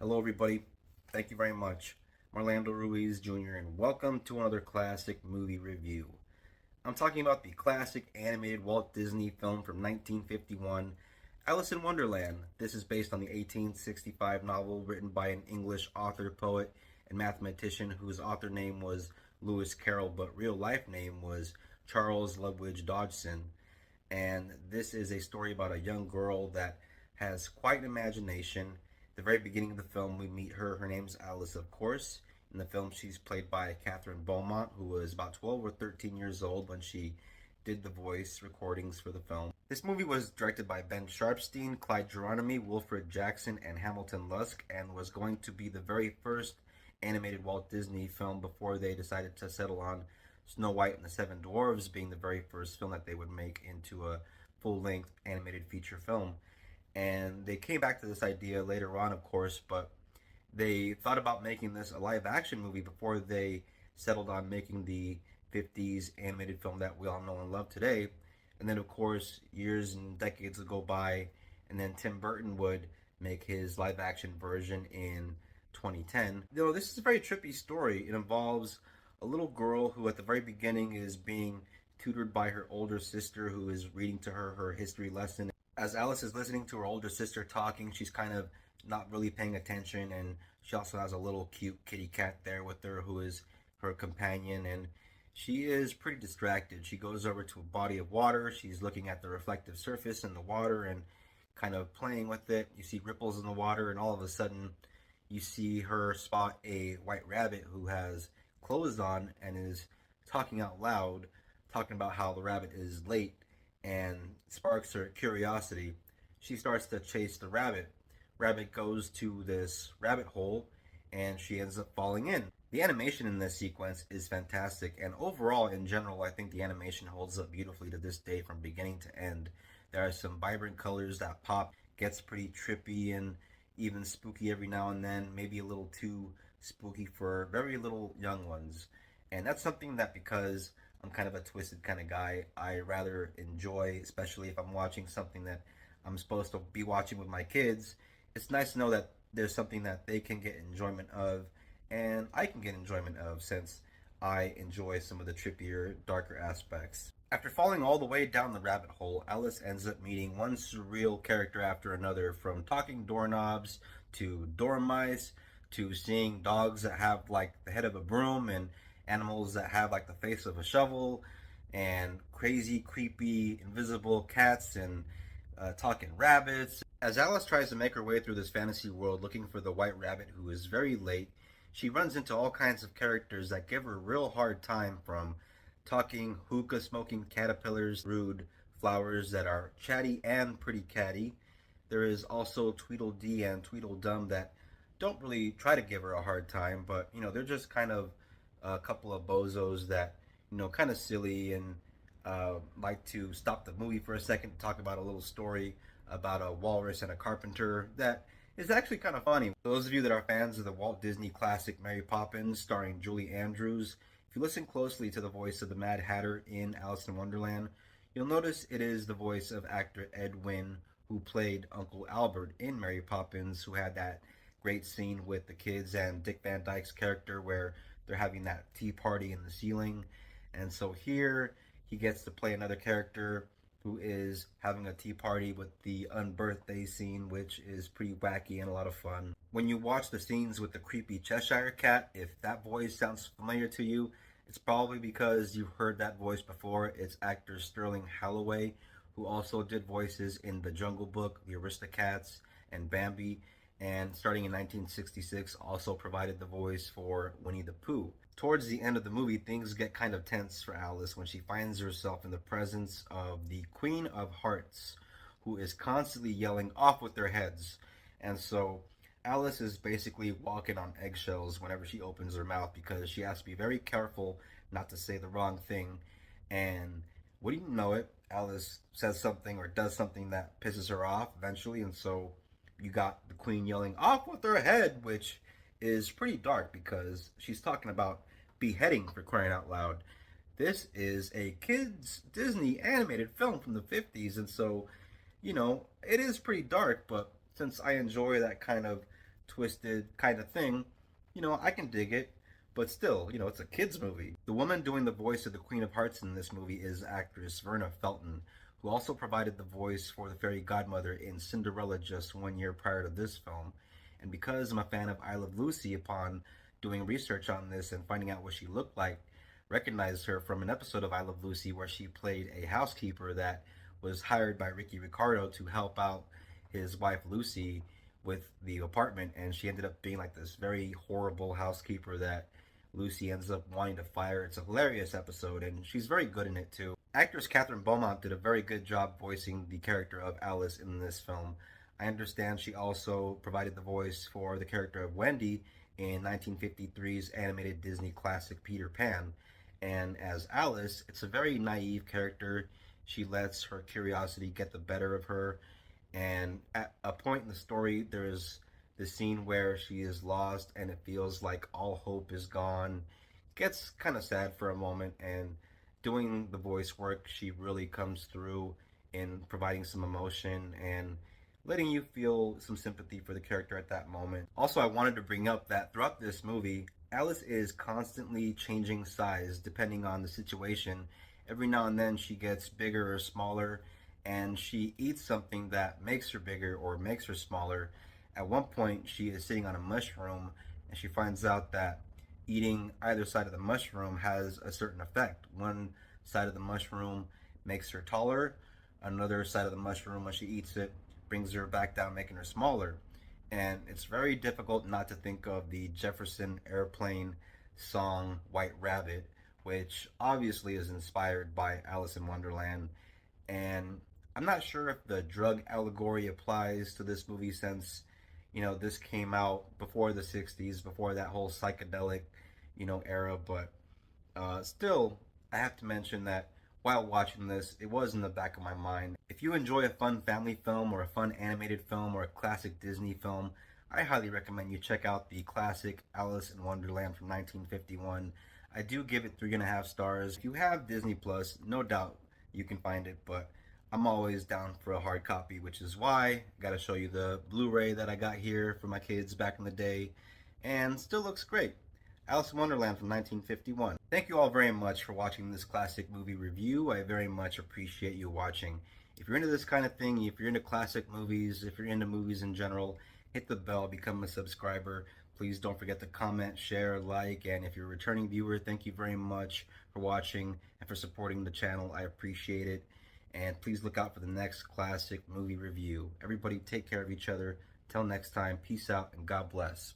Hello, everybody. Thank you very much. Orlando Ruiz Jr., and welcome to another classic movie review. I'm talking about the classic animated Walt Disney film from 1951, Alice in Wonderland. This is based on the 1865 novel written by an English author, poet, and mathematician whose author name was Lewis Carroll, but real life name was Charles Ludwig Dodgson. And this is a story about a young girl that has quite an imagination. At the very beginning of the film, we meet her. Her name's Alice, of course. In the film, she's played by Kathryn Beaumont, who was about 12 or 13 years old when she did the voice recordings for the film. This movie was directed by Ben Sharpsteen, Clyde Geronimi, Wilfred Jackson, and Hamilton Luske, and was going to be the very first animated Walt Disney film before they decided to settle on Snow White and the Seven Dwarfs being the very first film that they would make into a full-length animated feature film. And they came back to this idea later on, of course, but they thought about making this a live-action movie before they settled on making the 50s animated film that we all know and love today. And then, of course, years and decades would go by, and then Tim Burton would make his live-action version in 2010. This is a very trippy story. It involves a little girl who at the very beginning is being tutored by her older sister, who is reading to her her history lesson. As Alice is listening to her older sister talking, she's kind of not really paying attention, and she also has a little cute kitty cat there with her who is her companion, and she is pretty distracted. She goes over to a body of water. She's looking at the reflective surface in the water and kind of playing with it. You see ripples in the water, and all of a sudden you see her spot a white rabbit who has clothes on and is talking out loud, talking about how the rabbit is late, and sparks her curiosity. She starts to chase the rabbit. Rabbit goes to this rabbit hole, and she ends up falling in. The animation in this sequence is fantastic, and overall, in general, I think the animation holds up beautifully to this day from beginning to end. There are some vibrant colors that pop, gets pretty trippy and even spooky every now and then, maybe a little too spooky for very little young ones. And that's something that, because I'm kind of a twisted kind of guy, I rather enjoy, especially if I'm watching something that I'm supposed to be watching with my kids. It's nice to know that there's something that they can get enjoyment of, and I can get enjoyment of, since I enjoy some of the trippier, darker aspects. After falling all the way down the rabbit hole, Alice ends up meeting one surreal character after another, from talking doorknobs to dormice to seeing dogs that have like the head of a broom, and animals that have like the face of a shovel, and crazy, creepy, invisible cats, and talking rabbits. As Alice tries to make her way through this fantasy world looking for the white rabbit who is very late, she runs into all kinds of characters that give her a real hard time, from talking hookah smoking caterpillars, rude flowers that are chatty and pretty catty. There is also Tweedledee and Tweedledum that don't really try to give her a hard time, but they're just kind of a couple of bozos that kind of silly, and like to stop the movie for a second to talk about a little story about a walrus and a carpenter that is actually kind of funny. Those of you that are fans of the Walt Disney classic Mary Poppins starring Julie Andrews, if you listen closely to the voice of the Mad Hatter in Alice in Wonderland, you'll notice it is the voice of actor Ed Wynn, who played Uncle Albert in Mary Poppins, who had that great scene with the kids and Dick Van Dyke's character where they're having that tea party in the ceiling. And so here he gets to play another character who is having a tea party with the unbirthday scene, which is pretty wacky and a lot of fun. When you watch the scenes with the creepy Cheshire Cat, if that voice sounds familiar to you, it's probably because you've heard that voice before. It's actor Sterling Holloway, who also did voices in The Jungle Book, The Aristocats, and Bambi, and starting in 1966 also provided the voice for Winnie the Pooh. Towards the end of the movie, things get kind of tense for Alice when she finds herself in the presence of the Queen of Hearts, who is constantly yelling, "Off with their heads." And so Alice is basically walking on eggshells whenever she opens her mouth, because she has to be very careful not to say the wrong thing. And wouldn't you know it, Alice says something or does something that pisses her off eventually, and so you got the Queen yelling, "Off with her head," which is pretty dark because she's talking about beheading, for crying out loud. This is a kids Disney animated film from the 50s, and so it is pretty dark, but since I enjoy that kind of twisted kind of thing, I can dig it. But still, it's a kid's movie. The woman doing the voice of the Queen of Hearts in this movie is actress Verna Felton, who also provided the voice for the fairy godmother in Cinderella just 1 year prior to this film. And because I'm a fan of I Love Lucy, upon doing research on this and finding out what she looked like, recognized her from an episode of I Love Lucy where she played a housekeeper that was hired by Ricky Ricardo to help out his wife Lucy with the apartment, and she ended up being like this very horrible housekeeper that Lucy ends up wanting to fire. It's a hilarious episode, and she's very good in it too. Actress Kathryn Beaumont did a very good job voicing the character of Alice in this film. I understand she also provided the voice for the character of Wendy in 1953's animated Disney classic Peter Pan. And as Alice, it's a very naive character. She lets her curiosity get the better of her. And at a point in the story, there's the scene where she is lost and it feels like all hope is gone. Gets kind of sad for a moment, and doing the voice work, she really comes through in providing some emotion and letting you feel some sympathy for the character at that moment. Also, I wanted to bring up that throughout this movie, Alice is constantly changing size depending on the situation. Every now and then she gets bigger or smaller, and she eats something that makes her bigger or makes her smaller. At one point, she is sitting on a mushroom and she finds out that eating either side of the mushroom has a certain effect. One side of the mushroom makes her taller, another side of the mushroom, when she eats it, brings her back down, making her smaller. And it's very difficult not to think of the Jefferson Airplane song White Rabbit, which obviously is inspired by Alice in Wonderland. And I'm not sure if the drug allegory applies to this movie, since this came out before the 60s, before that whole psychedelic era. But still, I have to mention that while watching this, it was in the back of my mind. If you enjoy a fun family film or a fun animated film or a classic Disney film, I highly recommend you check out the classic Alice in Wonderland from 1951. I do give it 3.5 stars. If you have Disney Plus, no doubt you can find it, but I'm always down for a hard copy, which is why I gotta show you the Blu-ray that I got here for my kids back in the day, and still looks great. Alice in Wonderland from 1951. Thank you all very much for watching this classic movie review. I very much appreciate you watching. If you're into this kind of thing, if you're into classic movies, if you're into movies in general, hit the bell, become a subscriber. Please don't forget to comment, share, like, and if you're a returning viewer, thank you very much for watching and for supporting the channel. I appreciate it. And please look out for the next classic movie review. Everybody take care of each other. Till next time, peace out and God bless.